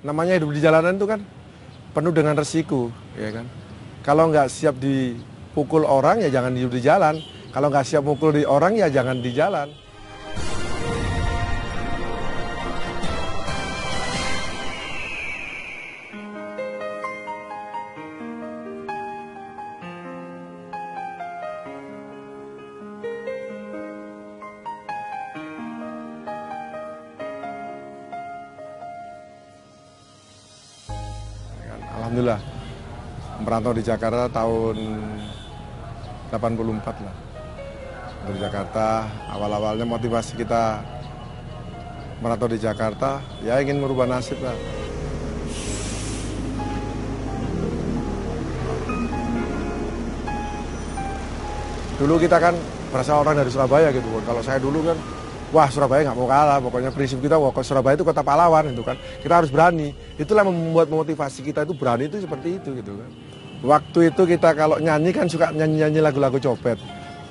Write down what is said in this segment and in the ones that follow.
namanya hidup di jalanan itu kan penuh dengan resiko, ya kan. Kalau nggak siap dipukul orang ya jangan hidup di jalan. Kalau nggak siap mukul di orang ya jangan di jalan. Alhamdulillah, merantau di Jakarta tahun 84 lah. Di Jakarta, awal-awalnya motivasi kita merantau di Jakarta, ya ingin merubah nasib lah. Dulu kita kan berasal orang dari Surabaya gitu. Kalau saya dulu kan, wah Surabaya nggak mau kalah. Pokoknya prinsip kita, wah Surabaya itu kota pahlawan itu kan. Kita harus berani. Itulah yang membuat motivasi kita itu berani itu seperti itu gitu kan. Waktu itu kita kalau nyanyi kan suka nyanyi-nyanyi lagu-lagu copet.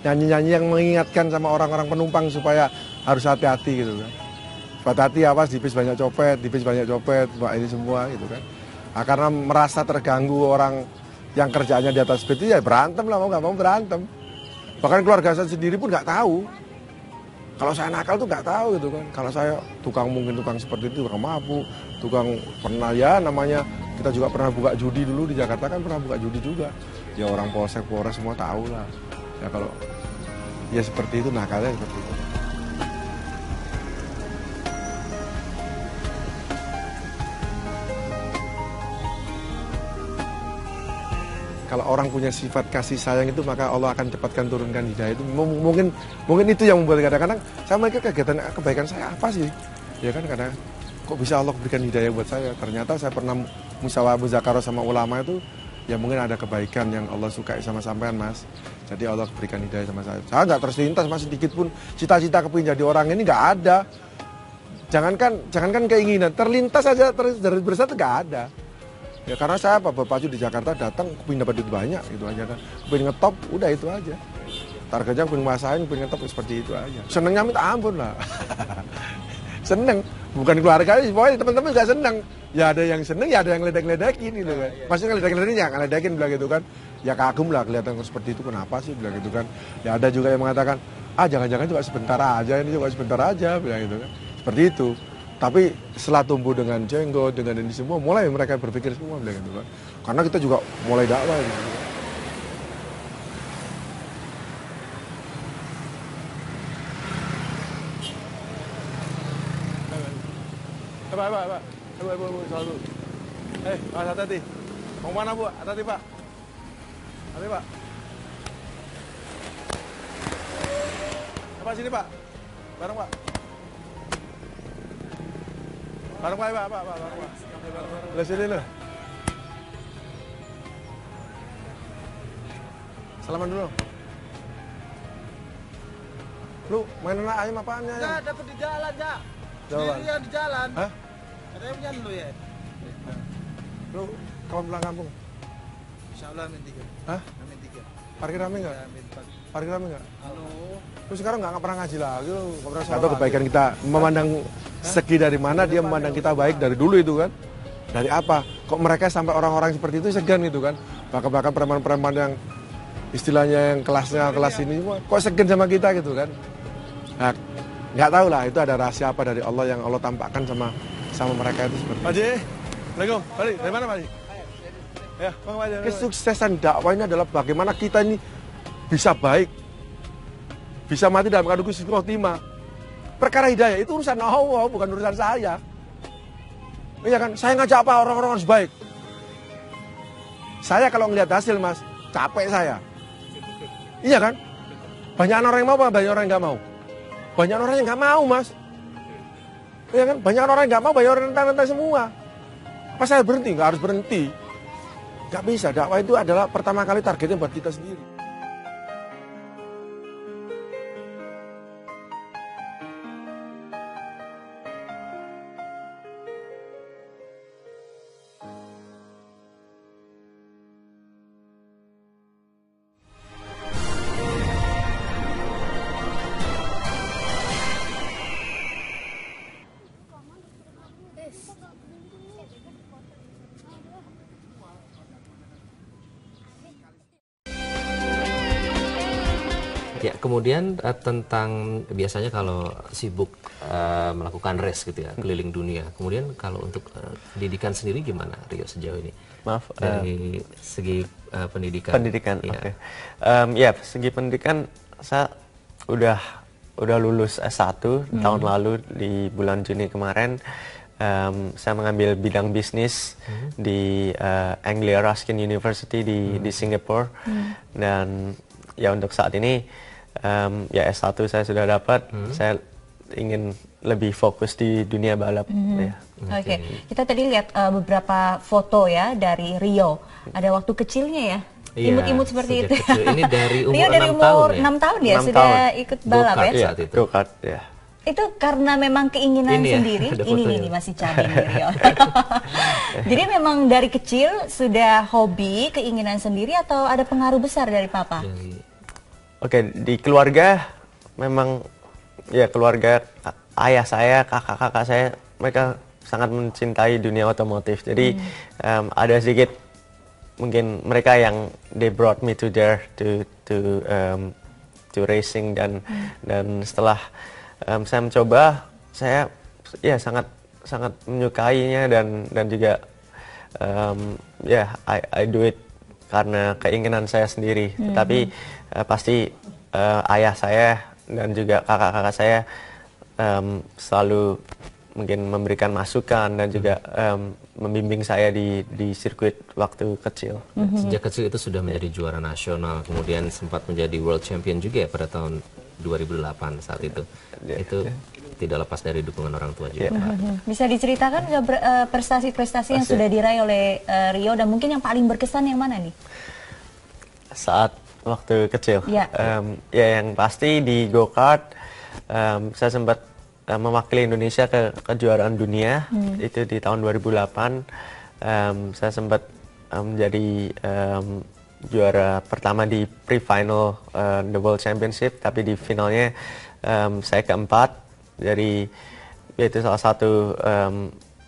Nyanyi-nyanyi yang mengingatkan sama orang-orang penumpang supaya harus hati-hati gitu kan. Hati-hati awas di bis banyak copet, di bis banyak copet, wah ini semua gitu kan. Nah, karena merasa terganggu orang yang kerjaannya di atas bis itu ya berantem lah, mau nggak mau berantem. Bahkan keluarga saya sendiri pun nggak tahu. Kalau saya nakal tuh nggak tahu gitu kan. Kalau saya mungkin tukang seperti itu, tukang mabuk, tukang pernah ya namanya, kita juga pernah buka judi dulu di Jakarta kan pernah buka judi juga. Ya orang polsek, polres semua tahu lah. Ya kalau ya seperti itu nakalnya seperti itu. Kalau orang punya sifat kasih sayang itu maka Allah akan cepatkan turunkan hidayah itu. Mungkin itu yang membuat kadang-kadang saya mikir kegiatan kebaikan saya apa sih? Ya kan kadang kok bisa Allah berikan hidayah buat saya. Ternyata saya pernah muzakarah sama ulama itu ya mungkin ada kebaikan yang Allah sukai sama sampean Mas. Jadi Allah berikan hidayah sama saya. Saya nggak terlintas Mas sedikit pun cita-cita kepingin jadi orang ini nggak ada. Jangankan keinginan, terlintas aja dari bersatu nggak ada. Ya karena saya berpacu di Jakarta datang kepingin dapat duit banyak gitu aja kan. Kepingin ngetop udah itu aja. Targetnya kepingin masain, kepingin ngetop seperti itu aja. Senengnya minta ampun lah. Seneng, bukan keluarga, pokoknya teman-teman juga seneng. Ya ada yang seneng, ya ada yang ledek-ledekin gitu kan. Maksudnya ledek-ledekin ya ngeledekin bilang gitu kan. Ya kagum lah kelihatan seperti itu kenapa sih bilang gitu kan. Ya ada juga yang mengatakan, jangan-jangan juga sebentar aja, ini juga sebentar aja bilang gitu kan. Seperti itu. Tapi setelah tumbuh dengan jenggot, dengan ini semua, mulai mereka berpikir semua bilang gitu kan. Karena kita juga mulai dakwah gitu kan. Pak, selalu. Mas hati-hati. Mau mana Bu? Hati-hati Pak. Hati Pak. Pak sini Pak. Bareng Pak. Bareng Pak, bareng Pak. Lihat sini loh. Salaman dulu. Lu main anak ayam apaan ya? Enggak, dapet di jalan, ya. Sendirian di jalan. Hah? Katanya punya lu ya? Lu kapan pulang kampung? Insya Allah amin 3. Hah? Amin 3. Parkir rame nggak? Amin 4. Parkir rame nggak? Halo. Lu sekarang nggak pernah ngaji lagi lu. Nggak pernah sholat. Atau kebaikan kita memandang segi dari mana dia memandang kita baik dari dulu itu kan? Dari apa? Kok mereka sampai orang-orang seperti itu segan gitu kan? Bahkan preman-preman yang istilahnya yang kelasnya kelas ini semua kok segan sama kita gitu kan? Nah, nggak tahu lah itu ada rahasia apa dari Allah yang Allah tampakkan sama mereka itu seperti itu. Pak Haji, Assalamualaikum. Pak Haji, dari mana Pak Haji? Ya, Bang Haji. Kesuksesan dakwah ini adalah bagaimana kita ini bisa baik, bisa mati dalam keadaan husnul khotimah. Perkara hidayah itu urusan Allah, bukan urusan saya. Iya kan, saya ngajak apa orang-orang harus baik. Saya kalau ngelihat hasil Mas, capek saya. Iya kan? Banyak orang yang mau apa? Banyak orang yang nggak mau. Banyak orang yang nggak mau Mas. Iya kan? Banyak orang yang nggak mau, banyak orang yang nentang-nentang semua. Pas saya berhenti? Nggak harus berhenti. Nggak bisa, dakwah itu adalah pertama kali targetnya buat kita sendiri. Ya, kemudian tentang biasanya kalau sibuk melakukan race gitu ya, keliling dunia. Kemudian kalau untuk pendidikan sendiri gimana Rio sejauh ini? Maaf. Dari segi pendidikan. Pendidikan, Ya. oke. Ya, segi pendidikan saya udah lulus S1 tahun lalu di bulan Juni kemarin. Saya mengambil bidang bisnis di Anglia Ruskin University di Singapura. Dan ya untuk saat ini ya S1 saya sudah dapat. Saya ingin lebih fokus di dunia balap. Ya. Oke, kita tadi lihat beberapa foto ya dari Rio. Ada waktu kecilnya ya, Iya, imut-imut seperti sejak itu. kecil. Ini dari umur Rio dari 6 umur tahun ya? 6 tahun ya 6 sudah tahun. ikut balap Go-kart ya. saat itu. Go-kart, ya. Itu karena memang keinginan Ini ya, sendiri. ada Ini fotonya. nih masih cabi nih Rio. Jadi memang dari kecil sudah hobi, keinginan sendiri atau ada pengaruh besar dari papa? Dari- Oke, di keluarga memang ya keluarga ayah saya, kakak-kakak saya, mereka sangat mencintai dunia otomotif. Jadi ada sedikit mungkin mereka yang they brought me to there to racing dan setelah saya mencoba, saya ya sangat menyukainya dan juga ya I do it karena keinginan saya sendiri. Tetapi pasti ayah saya dan juga kakak-kakak saya selalu mungkin memberikan masukan dan juga membimbing saya di sirkuit waktu kecil. Sejak kecil itu sudah menjadi juara nasional, kemudian sempat menjadi world champion juga ya pada tahun 2008 saat itu. Itu tidak lepas dari dukungan orang tua juga. Pak. Bisa diceritakan nggak prestasi-prestasi yang sudah diraih oleh Rio dan mungkin yang paling berkesan yang mana nih? Saat waktu kecil, Ya. ya yang pasti di go-kart saya sempat mewakili Indonesia ke kejuaraan dunia itu di tahun 2008. Saya sempat menjadi juara pertama di pre-final the World Championship, tapi di finalnya saya keempat. Jadi itu salah satu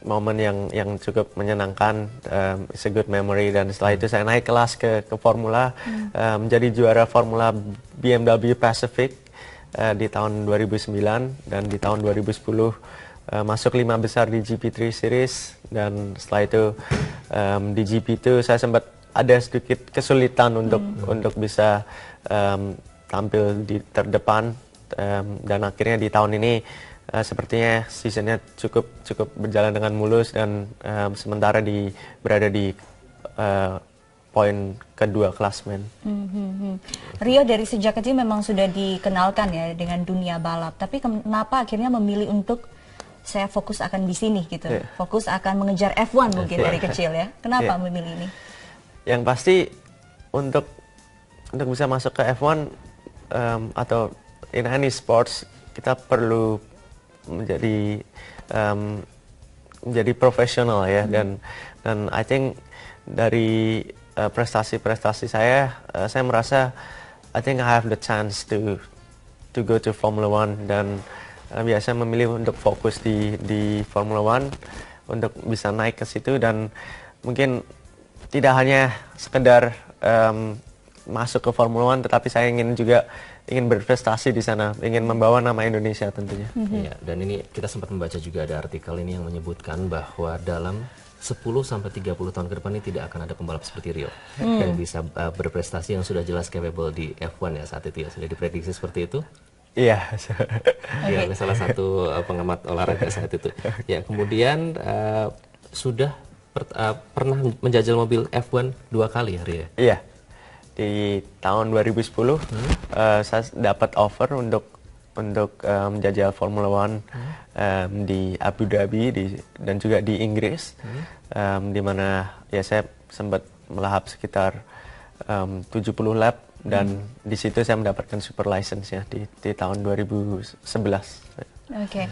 momen yang cukup menyenangkan, it's a good memory. Dan setelah itu saya naik kelas ke Formula, menjadi juara Formula BMW Pacific di tahun 2009, dan di tahun 2010 masuk 5 besar di GP3 Series. Dan setelah itu di GP2 saya sempat ada sedikit kesulitan untuk bisa tampil di terdepan, dan akhirnya di tahun ini sepertinya seasonnya cukup berjalan dengan mulus, dan sementara berada di poin kedua klasmen. Rio dari sejak kecil memang sudah dikenalkan ya dengan dunia balap. Tapi kenapa akhirnya memilih untuk saya fokus akan di sini gitu, fokus akan mengejar F1 mungkin dari kecil ya? Kenapa memilih ini? Yang pasti untuk bisa masuk ke F1 atau in any sports, kita perlu menjadi profesional ya. Dan I think dari prestasi saya merasa I think I have the chance to go to Formula One, dan biasa memilih untuk fokus di Formula One untuk bisa naik ke situ, dan mungkin tidak hanya sekedar masuk ke Formula One, tetapi saya ingin berprestasi di sana, ingin membawa nama Indonesia tentunya. Iya, dan ini kita sempat membaca juga ada artikel ini yang menyebutkan bahwa dalam 10-30 tahun ke depan ini tidak akan ada pembalap seperti Rio yang bisa berprestasi, yang sudah jelas capable di F1 ya saat itu ya. Sudah diprediksi seperti itu? Iya. Ya, salah satu pengamat olahraga saat itu. Ya, kemudian sudah pernah menjajal mobil F1 2 kali ya, Rio? Iya. Di tahun 2010 saya dapat offer untuk menjajal Formula One di Abu Dhabi dan juga di Inggris, di mana ya saya sempat melahap sekitar 70 lap, dan di situ saya mendapatkan super license ya di tahun 2011. Oke.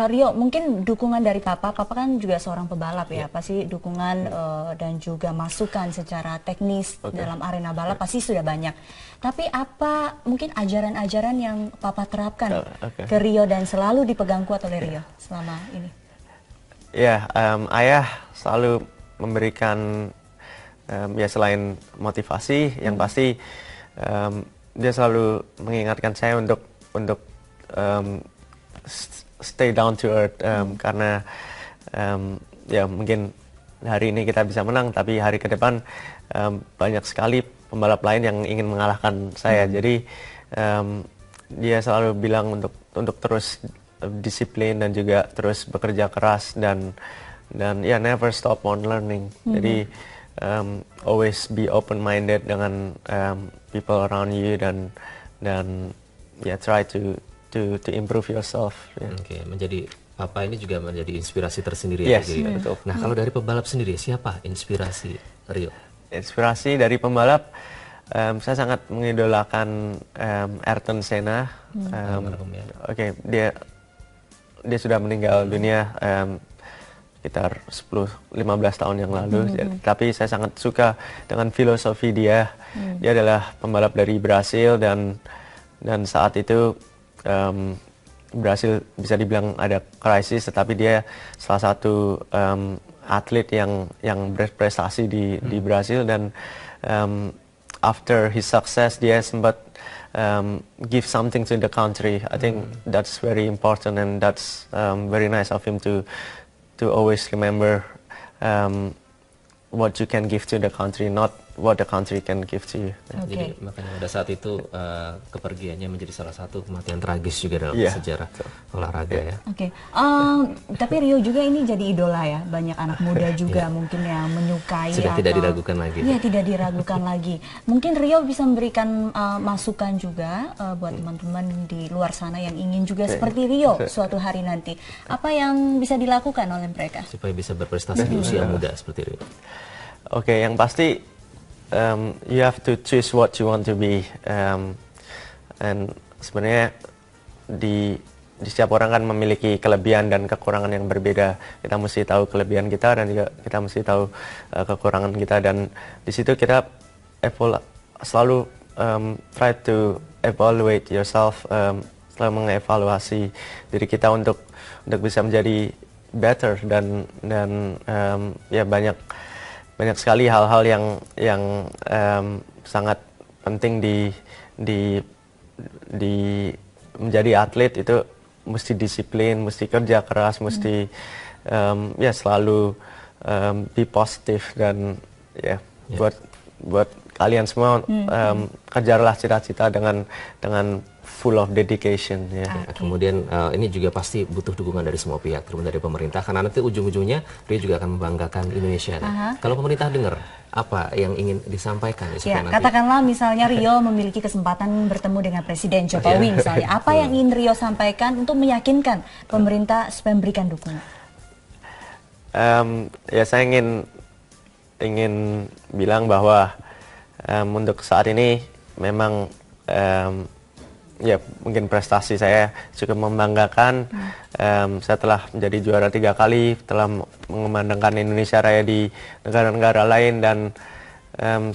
Rio, mungkin dukungan dari papa kan juga seorang pebalap ya, pasti dukungan dan juga masukan secara teknis dalam arena balap pasti sudah banyak. Tapi apa mungkin ajaran-ajaran yang papa terapkan ke Rio dan selalu dipegang kuat oleh Rio selama ini? Ya, ayah selalu memberikan ya selain motivasi, yang pasti dia selalu mengingatkan saya untuk stay down to earth, karena ya mungkin hari ini kita bisa menang, tapi hari ke depan banyak sekali pembalap lain yang ingin mengalahkan saya. Jadi dia selalu bilang untuk terus disiplin dan juga terus bekerja keras dan ya never stop on learning. Jadi always be open minded dengan people around you dan ya try to improve yourself. Yeah. Oke, menjadi Papa ini juga menjadi inspirasi tersendiri Yes, ya. betul. Nah, kalau dari pembalap sendiri, siapa inspirasi Rio? Inspirasi dari pembalap, saya sangat mengidolakan Ayrton Senna. Oke, dia sudah meninggal dunia sekitar 10-15 tahun yang lalu. Tapi saya sangat suka dengan filosofi dia. Dia adalah pembalap dari Brasil dan saat itu Brasil bisa dibilang ada krisis, tetapi dia salah satu atlet yang berprestasi di Brasil dan after his success dia sempat give something to the country. I think that's very important and that's very nice of him to always remember what you can give to the country, not what the country can give to you. Jadi makanya pada saat itu kepergiannya menjadi salah satu kematian tragis juga dalam sejarah olahraga ya. Tapi Rio juga ini jadi idola ya, banyak anak muda juga mungkin yang menyukai. Sudah tidak diragukan lagi. Iya, tidak diragukan lagi. Mungkin Rio bisa memberikan masukan juga buat teman-teman di luar sana yang ingin juga seperti Rio suatu hari nanti. Apa yang bisa dilakukan oleh mereka supaya bisa berprestasi di usia muda seperti Rio? Oke, yang pasti you have to choose what you want to be, and sebenarnya di setiap orang kan memiliki kelebihan dan kekurangan yang berbeda. Kita mesti tahu kelebihan kita dan juga kita mesti tahu kekurangan kita, dan di situ kita selalu try to evaluate yourself, selalu mengevaluasi diri kita untuk bisa menjadi better dan ya banyak sekali hal-hal yang sangat penting di menjadi atlet. Itu mesti disiplin, mesti kerja keras, mesti ya selalu be positif dan ya buat kalian semua kejarlah cita-cita dengan full of dedication ya. Kemudian ini juga pasti butuh dukungan dari semua pihak, terutama dari pemerintah, karena nanti ujung-ujungnya Rio juga akan membanggakan Indonesia. Kalau pemerintah dengar apa yang ingin disampaikan ya, katakanlah misalnya Rio memiliki kesempatan bertemu dengan Presiden Jokowi misalnya, apa yang ingin Rio sampaikan untuk meyakinkan pemerintah supaya memberikan dukungan? Ya saya ingin bilang bahwa untuk saat ini memang ya mungkin prestasi saya cukup membanggakan. Saya telah menjadi juara 3 kali, telah mengumandangkan Indonesia Raya di negara-negara lain, dan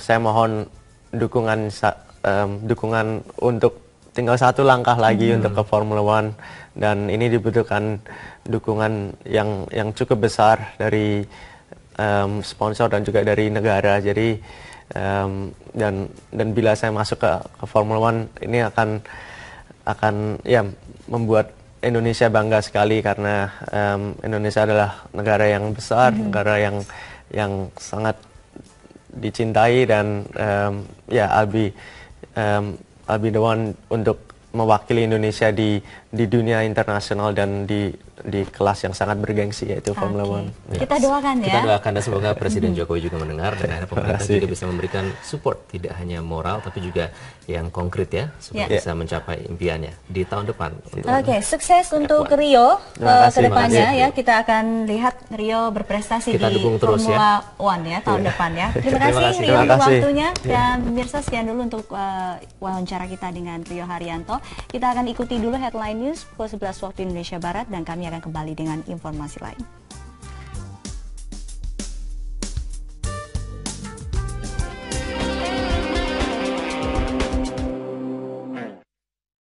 saya mohon dukungan untuk tinggal 1 langkah lagi untuk ke Formula One, dan ini dibutuhkan dukungan yang cukup besar dari sponsor dan juga dari negara. Jadi dan bila saya masuk ke Formula One, ini akan ya membuat Indonesia bangga sekali, karena Indonesia adalah negara yang besar, negara yang sangat dicintai, dan ya I'll be the one untuk mewakili Indonesia di dunia internasional dan di kelas yang sangat bergengsi, yaitu Formula One. Kita doakan ya. Kita doakan dan semoga Presiden Jokowi juga mendengar dan akhirnya pemerintah juga bisa memberikan support, tidak hanya moral tapi juga yang konkret ya, supaya bisa mencapai impiannya di tahun depan. Oke, sukses untuk Rio ke depannya ya. Kita akan lihat Rio berprestasi kita di Formula One ya tahun depan ya. Terima kasih Rio untuk waktunya, dan pemirsa sekian dulu untuk wawancara kita dengan Rio Haryanto. Kita akan ikuti dulu headline news pukul 11 waktu Indonesia Barat dan kami akan kembali dengan informasi lain.